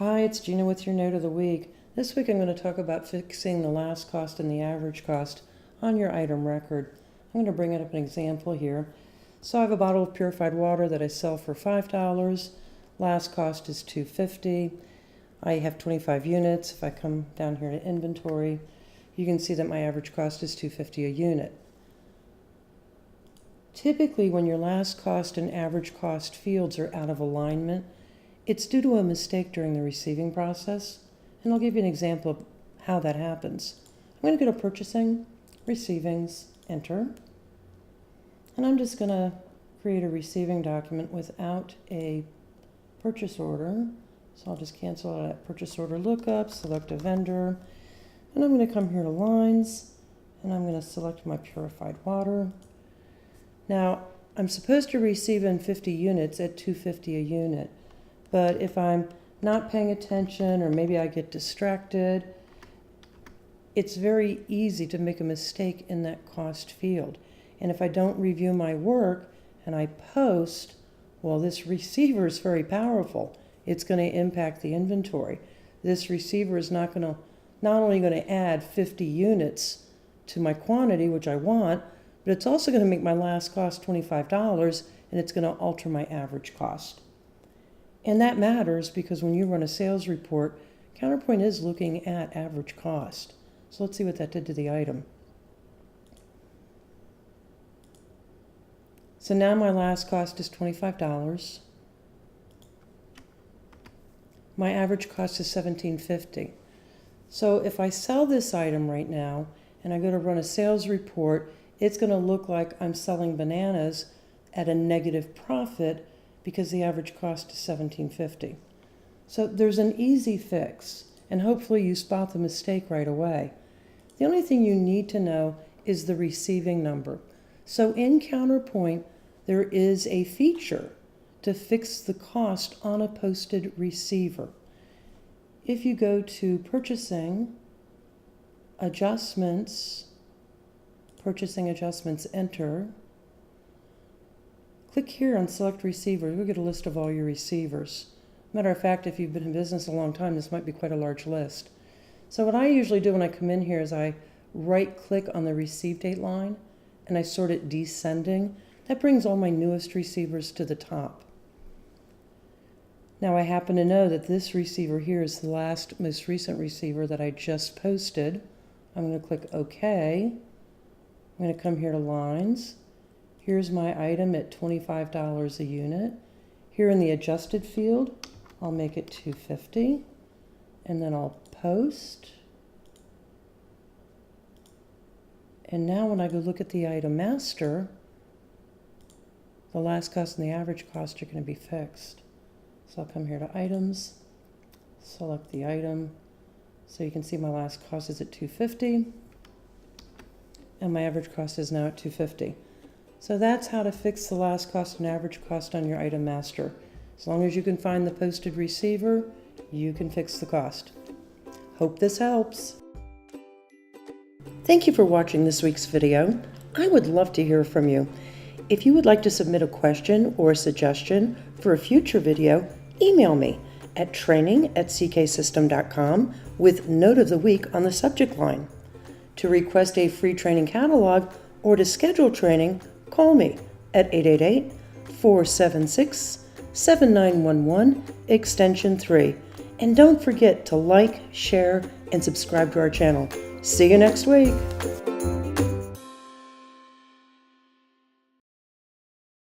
Hi, it's Gina with your Note of the Week. This week I'm going to talk about fixing the last cost and the average cost on your item record. I'm going to bring up an example here. So I have a bottle of purified water that I sell for $5. Last cost is $2.50. I have 25 units. If I come down here to inventory, you can see that my average cost is $2.50 a unit. Typically, when your last cost and average cost fields are out of alignment, it's due to a mistake during the receiving process, and I'll give you an example of how that happens. I'm going to go to Purchasing, Receivings, Enter, and I'm just going to create a receiving document without a purchase order. So I'll just cancel out that purchase order lookup, select a vendor, and I'm going to come here to Lines, and I'm going to select my purified water. Now, I'm supposed to receive in 50 units at $2.50 a unit. But if I'm not paying attention or maybe I get distracted, it's very easy to make a mistake in that cost field. And if I don't review my work and I post, well, this receiver is very powerful. It's going to impact the inventory. This receiver is not only going to add 50 units to my quantity, which I want, but it's also going to make my last cost $25, and it's going to alter my average cost. And that matters because when you run a sales report, Counterpoint is looking at average cost. So let's see what that did to the item. So now my last cost is $25. My average cost is $17.50. So if I sell this item right now and I go to run a sales report, it's going to look like I'm selling bananas at a negative profit because the average cost is $17.50. So there's an easy fix, and hopefully you spot the mistake right away. The only thing you need to know is the receiving number. So in Counterpoint, there is a feature to fix the cost on a posted receiver. If you go to Purchasing, Adjustments, Purchasing Adjustments, Enter, click here on Select Receiver. You'll get a list of all your receivers. Matter of fact, if you've been in business a long time, this might be quite a large list. So what I usually do when I come in here is I right-click on the receive date line and I sort it descending. That brings all my newest receivers to the top. Now I happen to know that this receiver here is the most recent receiver that I just posted. I'm going to click OK. I'm going to come here to Lines. Here's my item at $25 a unit. Here in the adjusted field, I'll make it $2.50, and then I'll post. And now when I go look at the item master, the last cost and the average cost are going to be fixed. So I'll come here to Items, select the item. So you can see my last cost is at $2.50, and my average cost is now at $2.50. So that's how to fix the last cost and average cost on your item master. As long as you can find the posted receiver, you can fix the cost. Hope this helps. Thank you for watching this week's video. I would love to hear from you. If you would like to submit a question or a suggestion for a future video, email me at training@cksystem.com with Note of the Week on the subject line. To request a free training catalog or to schedule training, call me at 888-476-7911, extension 3. And don't forget to like, share, and subscribe to our channel. See you next week.